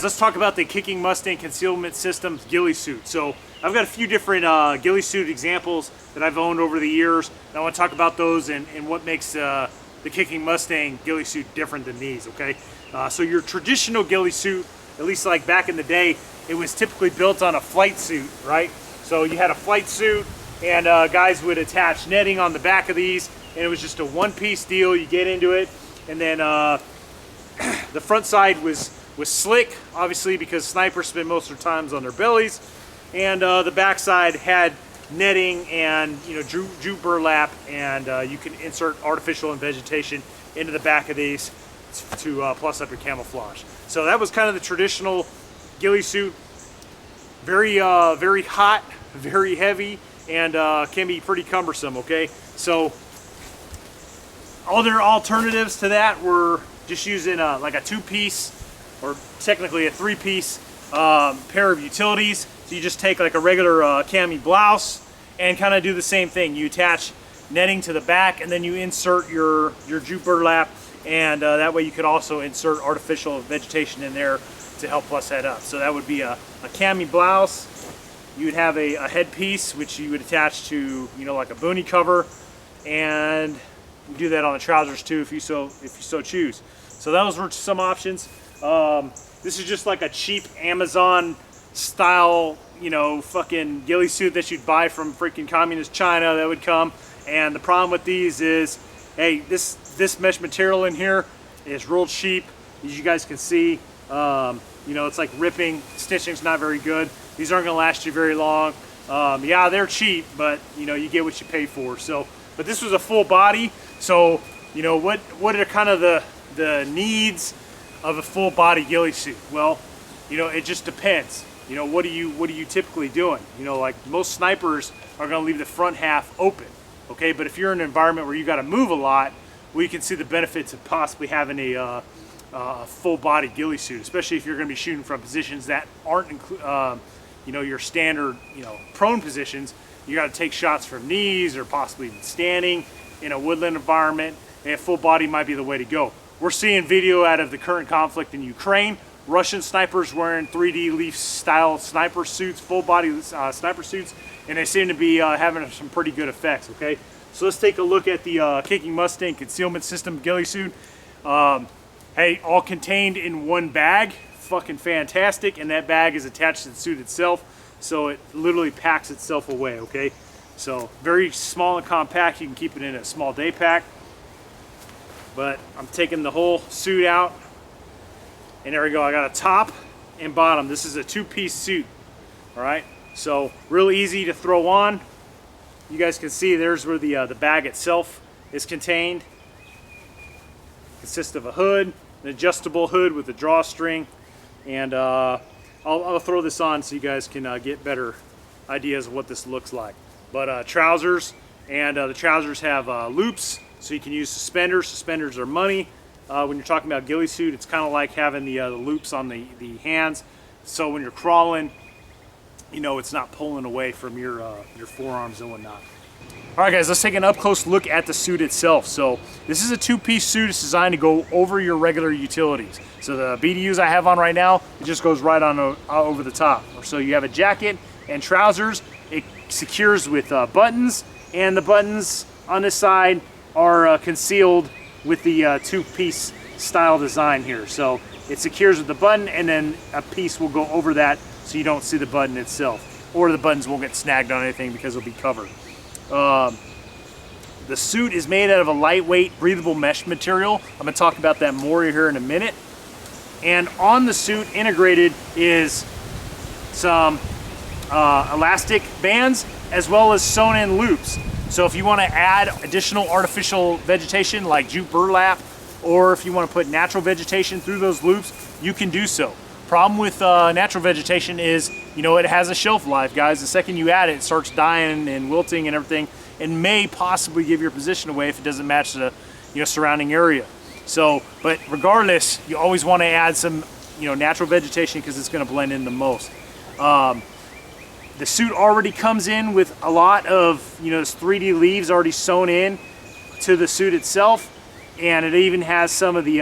guys, let's talk about the Kicking Mustang Concealment System Ghillie suit. So I've got a few different ghillie suit examples that I've owned over the years, and I want to talk about those and what makes the Kicking Mustang ghillie suit different than these, okay? So your traditional ghillie suit, at least like back in the day, it was typically built on a flight suit, right? So you had a flight suit, and guys would attach netting on the back of these, and it was just a one-piece deal. You get into it, and then the front side was slick, obviously, because snipers spend most of their times on their bellies, and the back side had netting and jute burlap, and you can insert artificial and vegetation into the back of these to plus up your camouflage. So that was kind of the traditional ghillie suit. Very very hot, very heavy, and can be pretty cumbersome, okay? So other alternatives to that were just using like a two-piece, or technically a three-piece pair of utilities. So you just take like a regular cami blouse and kind of do the same thing. You attach netting to the back, and then you insert your jute burlap, and that way you could also insert artificial vegetation in there to help plus that up. So that would be a cami blouse. You would have a headpiece which you would attach to like a boonie cover, and you do that on the trousers too if you so choose. So those were some options. This is just like a cheap Amazon style, fucking ghillie suit that you'd buy from freaking communist China that would come. And the problem with these is, hey, this mesh material in here is real cheap, as you guys can see. It's like ripping. Stitching's not very good. These aren't gonna last you very long. Yeah, they're cheap, but you get what you pay for. So, but this was a full body. So, what are kind of the needs of a full body ghillie suit? Well, it just depends. What are you typically doing? Like most snipers are going to leave the front half open, okay? But if you're in an environment where you got to move a lot, well, you can see the benefits of possibly having a full body ghillie suit, especially if you're going to be shooting from positions that aren't your standard prone positions. You got to take shots from knees or possibly standing in a woodland environment, and full body might be the way to go. We're seeing video out of the current conflict in Ukraine. Russian snipers wearing 3D leaf style sniper suits, full body sniper suits, and they seem to be having some pretty good effects, okay? So let's take a look at the Kicking Mustang Concealment System Ghillie suit. Hey, all contained in one bag. Fucking fantastic. And that bag is attached to the suit itself, so it literally packs itself away, okay? So very small and compact. You can keep it in a small day pack. But I'm taking the whole suit out, and there we go. I got a top and bottom. This is a two-piece suit, all right? So real easy to throw on. You guys can see there's where the bag itself is contained. It consists of a hood, an adjustable hood with a drawstring, and I'll throw this on so you guys can get better ideas of what this looks like. But trousers, and the trousers have loops, so you can use suspenders. Suspenders are money. When you're talking about ghillie suit, it's kind of like having the loops on the hands, so when you're crawling, it's not pulling away from your forearms and whatnot. All right, guys, let's take an up-close look at the suit itself. So this is a two-piece suit. It's designed to go over your regular utilities. So the BDUs I have on right now, it just goes right on over the top. So you have a jacket and trousers. It secures with buttons, and the buttons on this side are concealed with the two-piece style design here. So it secures with the button, and then a piece will go over that so you don't see the button itself, or the buttons won't get snagged on anything because it'll be covered. The suit is made out of a lightweight breathable mesh material. I'm going to talk about that more here in a minute. And on the suit integrated is some elastic bands as well as sewn in loops. So if you want to add additional artificial vegetation like jute burlap, or if you want to put natural vegetation through those loops, you can do so. Problem with natural vegetation is, it has a shelf life, guys. The second you add it, it starts dying and wilting and everything, and may possibly give your position away if it doesn't match the surrounding area. So, but regardless, you always want to add some natural vegetation because it's going to blend in the most. The suit already comes in with a lot of this 3D leaves already sewn in to the suit itself, and it even has some of the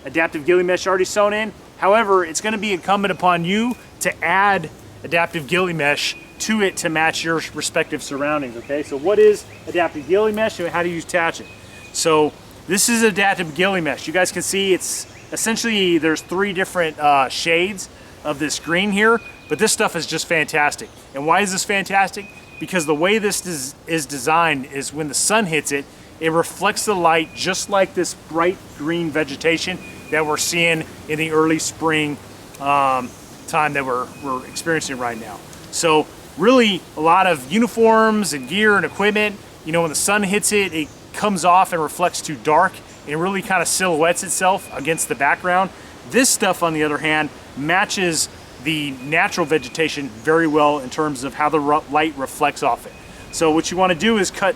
adaptive ghillie mesh already sewn in. However, it's going to be incumbent upon you to add adaptive ghillie mesh to it to match your respective surroundings, okay? So what is adaptive ghillie mesh and how do you attach it? So this is adaptive ghillie mesh. You guys can see it's essentially, there's 3 different shades of this green here, but this stuff is just fantastic. And why is this fantastic? Because the way this is designed is when the sun hits it, it reflects the light just like this bright green vegetation that we're seeing in the early spring time that we're experiencing right now. So really a lot of uniforms and gear and equipment, you know, when the sun hits it, it comes off and reflects too dark and really kind of silhouettes itself against the background. This stuff, on the other hand, matches the natural vegetation very well in terms of how the light reflects off it. So what you want to do is cut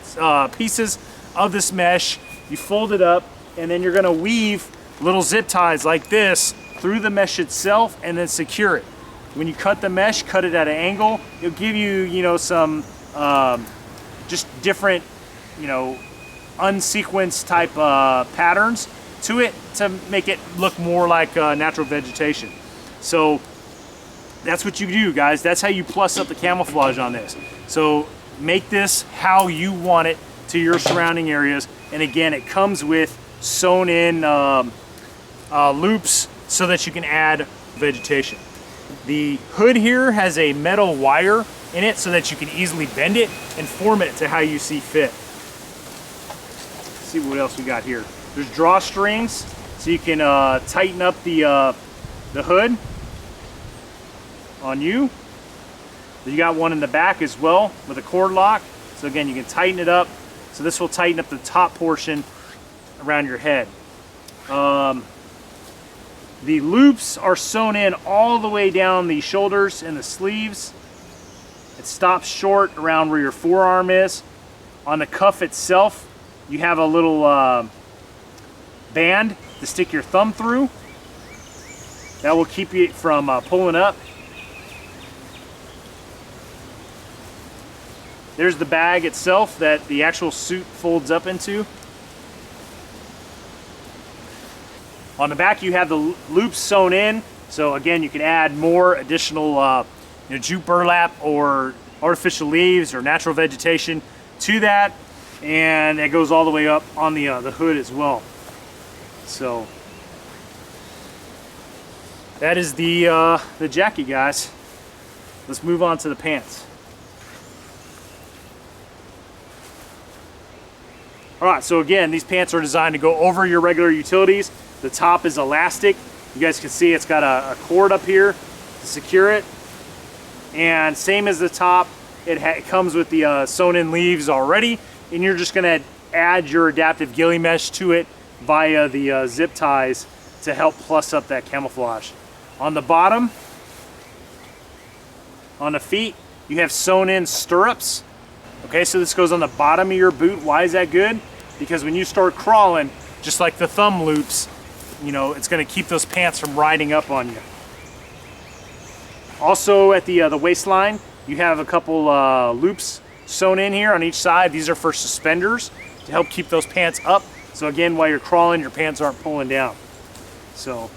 pieces of this mesh, you fold it up, and then you're going to weave little zip ties like this through the mesh itself and then secure it. When you cut the mesh, cut it at an angle, it'll give you, you know, some just different, you know, unsequenced type patterns to it to make it look more like natural vegetation. So that's what you do, guys. That's how you plus up the camouflage on this. So make this how you want it to your surrounding areas. And again, it comes with sewn in loops so that you can add vegetation. The hood here has a metal wire in it so that you can easily bend it and form it to how you see fit. Let's see what else we got here. There's drawstrings so you can tighten up the hood on you. You got one in the back as well with a cord lock. So again, you can tighten it up. So this will tighten up the top portion around your head. The loops are sewn in all the way down the shoulders and the sleeves. It stops short around where your forearm is. On the cuff itself, you have a little band to stick your thumb through. That will keep you from pulling up. There's the bag itself that the actual suit folds up into. On the back, you have the loops sewn in. So again, you can add more additional jute burlap or artificial leaves or natural vegetation to that. And it goes all the way up on the hood as well. So that is the jacket, guys. Let's move on to the pants. All right, so again, these pants are designed to go over your regular utilities. The top is elastic. You guys can see it's got a cord up here to secure it. And same as the top, it comes with the sewn in leaves already. And you're just gonna add your adaptive ghillie mesh to it via the zip ties to help plus up that camouflage. On the bottom, on the feet, you have sewn in stirrups. Okay, so this goes on the bottom of your boot. Why is that good? Because when you start crawling, just like the thumb loops, you know, it's going to keep those pants from riding up on you. Also at the waistline, you have a couple loops sewn in here on each side. These are for suspenders to help keep those pants up. So again, while you're crawling, your pants aren't pulling down. So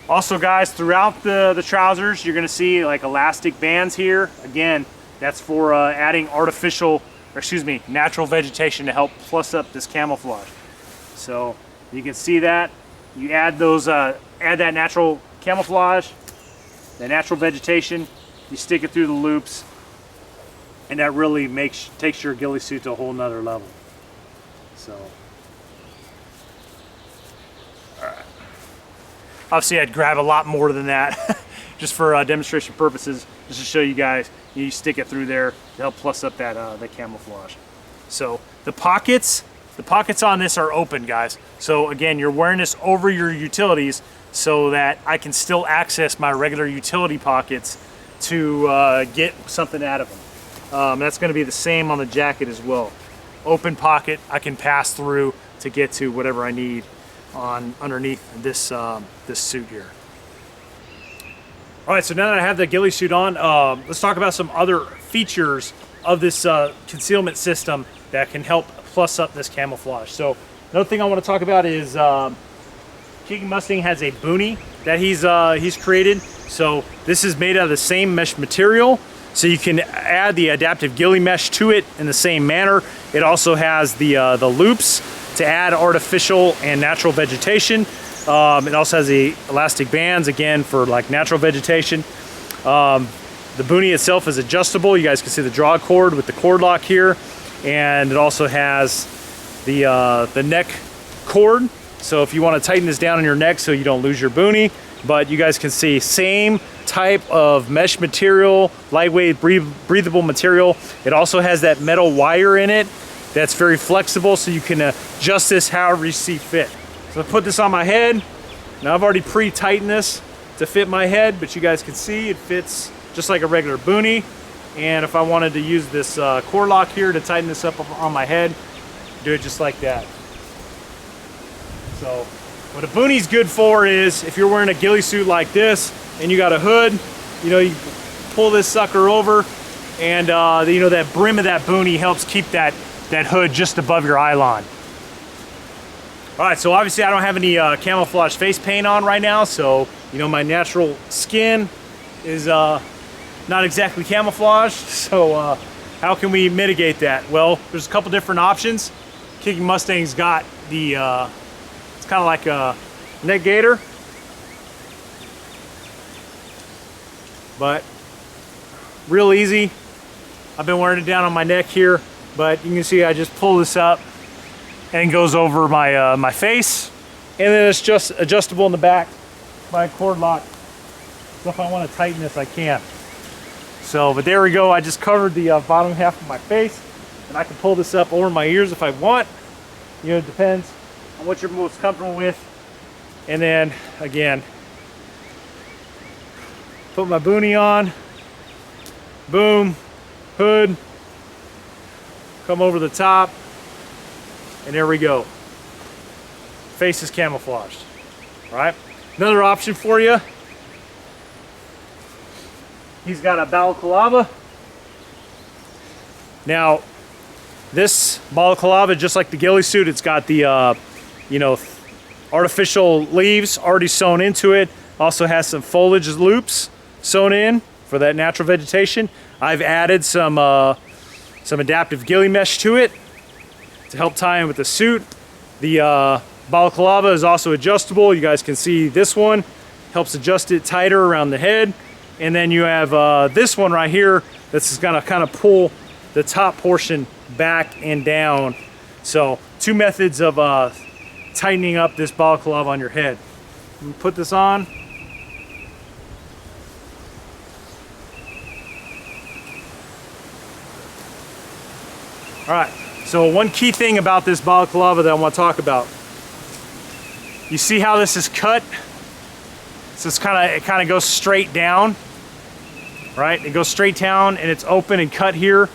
also, guys, throughout the trousers, you're going to see like elastic bands here. Again, that's for adding natural vegetation to help plus up this camouflage. So you can see that. You add those, add that natural camouflage, the natural vegetation, you stick it through the loops, and that really takes your ghillie suit to a whole nother level. So, all right. Obviously, I'd grab a lot more than that, just for demonstration purposes, just to show you guys. You stick it through there to help plus up that the camouflage. So the pockets on this are open, guys. So again, you're wearing this over your utilities so that I can still access my regular utility pockets to get something out of them. That's going to be the same on the jacket as well. Open pocket, I can pass through to get to whatever I need underneath this this suit here. All right, so now that I have the ghillie suit on, let's talk about some other features of this concealment system that can help plus up this camouflage. So another thing I want to talk about is King Mustang has a boonie that he's created. So this is made out of the same mesh material. So you can add the adaptive ghillie mesh to it in the same manner. It also has the loops to add artificial and natural vegetation. It also has the elastic bands, again, for like natural vegetation. The boonie itself is adjustable. You guys can see the draw cord with the cord lock here. And it also has the neck cord. So if you want to tighten this down on your neck so you don't lose your boonie, but you guys can see same type of mesh material, lightweight, breathable material. It also has that metal wire in it that's very flexible, so you can adjust this however you see fit. So I put this on my head. Now I've already pre-tightened this to fit my head, but you guys can see it fits just like a regular boonie. And if I wanted to use this cord lock here to tighten this up on my head, do it just like that. So what a boonie's good for is if you're wearing a ghillie suit like this and you got a hood, you know, you pull this sucker over, and you know, that brim of that boonie helps keep that hood just above your eye line. All right, so obviously I don't have any camouflage face paint on right now, so you know, my natural skin is not exactly camouflaged. So how can we mitigate that? Well, there's a couple different options. King Mustang's got the it's kind of like a neck gaiter, but real easy. I've been wearing it down on my neck here, but you can see I just pull this up and it goes over my my face, and then it's just adjustable in the back by a cord lock. So if I want to tighten this, I can. So, but there we go. I just covered the bottom half of my face, and I can pull this up over my ears if I want. You know, it depends on what you're most comfortable with. And then again, put my boonie on, boom, hood, come over the top, and there we go. Face is camouflaged. All right, another option for you. He's got a balaclava. Now, this balaclava, just like the ghillie suit, it's got the you know, artificial leaves already sewn into it. Also has some foliage loops sewn in for that natural vegetation. I've added some adaptive ghillie mesh to it to help tie in with the suit. The balaclava is also adjustable. You guys can see this one helps adjust it tighter around the head. And then you have this one right here that's gonna kind of pull the top portion back and down. So two methods of tightening up this balaclava on your head. You put this on. All right, so one key thing about this balaclava that I want to talk about. You see how this is cut? So it's it kind of goes straight down, right? It goes straight down and it's open and cut here.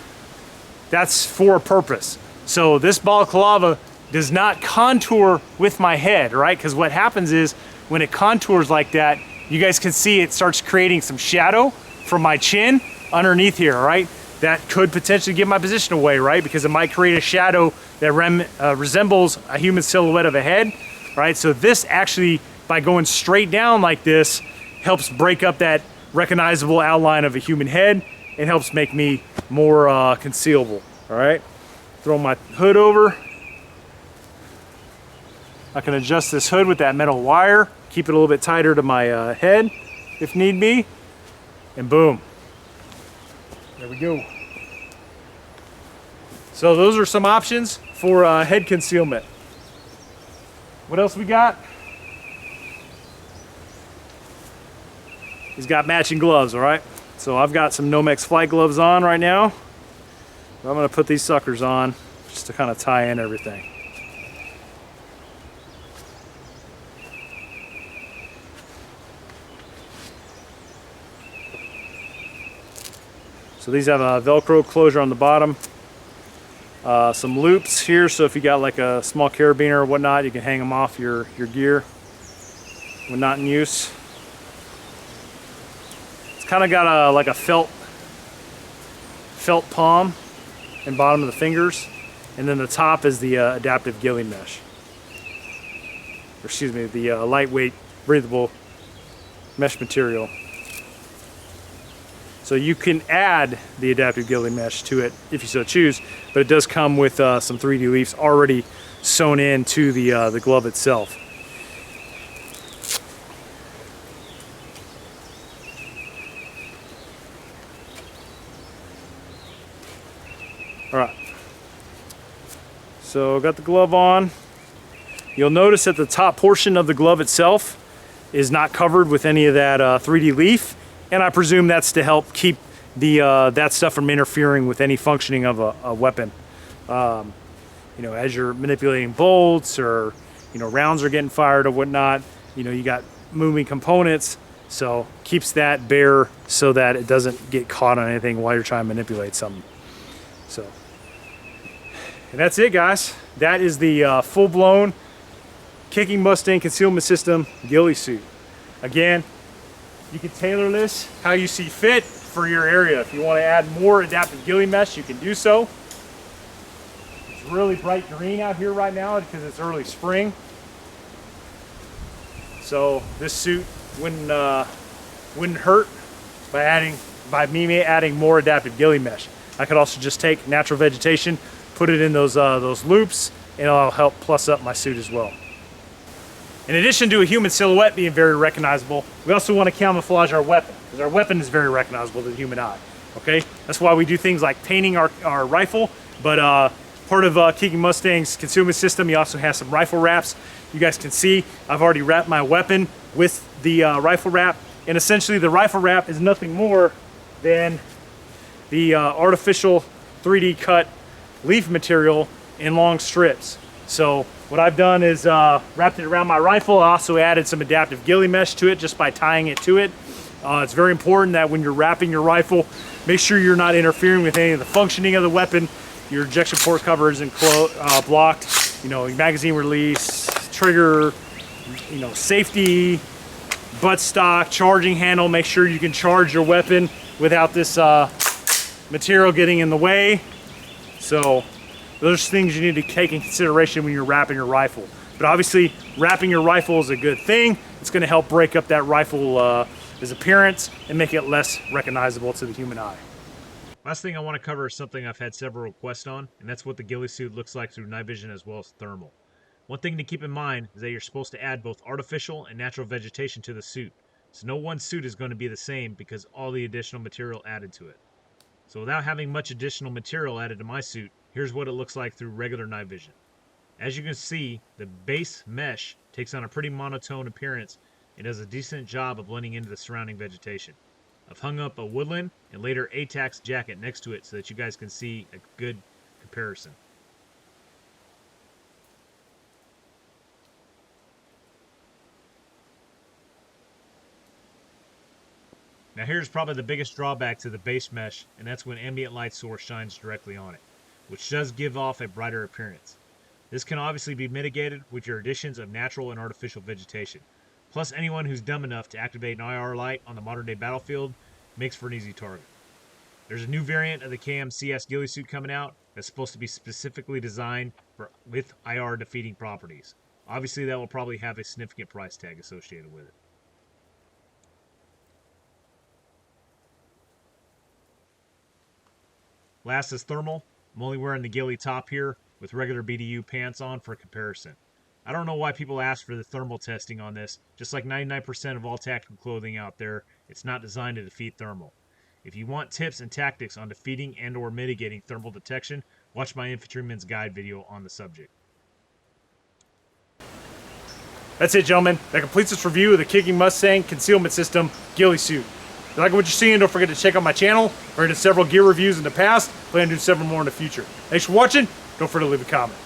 That's for a purpose. So this balaclava does not contour with my head, right? Because what happens is when it contours like that, you guys can see it starts creating some shadow from my chin underneath here, right? That could potentially give my position away, right? Because it might create a shadow that resembles a human silhouette of a head, right? So this actually, by going straight down like this, helps break up that recognizable outline of a human head and helps make me more concealable. All right, throw my hood over. I can adjust this hood with that metal wire, keep it a little bit tighter to my head if need be, and boom, there we go. So those are some options for head concealment. What else we got? He's got matching gloves, all right? So I've got some Nomex flight gloves on right now. I'm gonna put these suckers on just to kind of tie in everything. So these have a Velcro closure on the bottom. Some loops here, so if you got like a small carabiner or whatnot, you can hang them off your gear when not in use. It's kind of got like a felt palm and bottom of the fingers, and then the top is the adaptive ghillie mesh. excuse me, the lightweight breathable mesh material. So you can add the adaptive ghillie mesh to it if you so choose, but it does come with some 3D leaves already sewn into the glove itself. All right, so got the glove on. You'll notice that the top portion of the glove itself is not covered with any of that 3D leaf, and I presume that's to help keep the that stuff from interfering with any functioning of a weapon. You know, as you're manipulating bolts or, you know, rounds are getting fired or whatnot, you know, you got moving components, so keeps that bare so that it doesn't get caught on anything while you're trying to manipulate something. So, and that's it, guys. That is the full-blown Kicking Mustang Concealment System Ghillie suit. Again, you can tailor this how you see fit for your area. If you want to add more adaptive ghillie mesh, you can do so. It's really bright green out here right now because it's early spring. So this suit wouldn't hurt by me adding more adaptive ghillie mesh. I could also just take natural vegetation, put it in those loops, and it'll help plus up my suit as well. In addition to a human silhouette being very recognizable, we also want to camouflage our weapon, because our weapon is very recognizable to the human eye. Okay, that's why we do things like painting our rifle. But part of Kicking Mustang's concealment system, you also have some rifle wraps. You guys can see I've already wrapped my weapon with the rifle wrap, and essentially the rifle wrap is nothing more than the artificial 3D cut leaf material in long strips. So what I've done is wrapped it around my rifle. I also added some adaptive ghillie mesh to it just by tying it to it. It's very important that when you're wrapping your rifle, make sure you're not interfering with any of the functioning of the weapon. Your ejection port cover isn't blocked. You know, magazine release, trigger, you know, safety, buttstock, charging handle. Make sure you can charge your weapon without this material getting in the way. So those are things you need to take in consideration when you're wrapping your rifle. But obviously, wrapping your rifle is a good thing. It's going to help break up that rifle's appearance and make it less recognizable to the human eye. Last thing I want to cover is something I've had several requests on, and that's what the ghillie suit looks like through night vision as well as thermal. One thing to keep in mind is that you're supposed to add both artificial and natural vegetation to the suit. So no one suit is going to be the same because all the additional material added to it. So without having much additional material added to my suit, here's what it looks like through regular night vision. As you can see, the base mesh takes on a pretty monotone appearance and does a decent job of blending into the surrounding vegetation. I've hung up a woodland and later ATAX jacket next to it so that you guys can see a good comparison. Now here's probably the biggest drawback to the base mesh, and that's when ambient light source shines directly on it, which does give off a brighter appearance. This can obviously be mitigated with your additions of natural and artificial vegetation. Plus, anyone who's dumb enough to activate an IR light on the modern day battlefield makes for an easy target. There's a new variant of the KMCS Ghillie suit coming out that's supposed to be specifically designed with IR defeating properties. Obviously that will probably have a significant price tag associated with it. Last is thermal. I'm only wearing the ghillie top here with regular BDU pants on for comparison. I don't know why people ask for the thermal testing on this. Just like 99% of all tactical clothing out there, it's not designed to defeat thermal. If you want tips and tactics on defeating and or mitigating thermal detection, watch my Infantryman's Guide video on the subject. That's it, gentlemen. That completes this review of the Kicking Mustang Concealment System Ghillie suit. If you like what you're seeing, don't forget to check out my channel. I've done several gear reviews in the past. Plan to do several more in the future. Thanks for watching. Don't forget to leave a comment.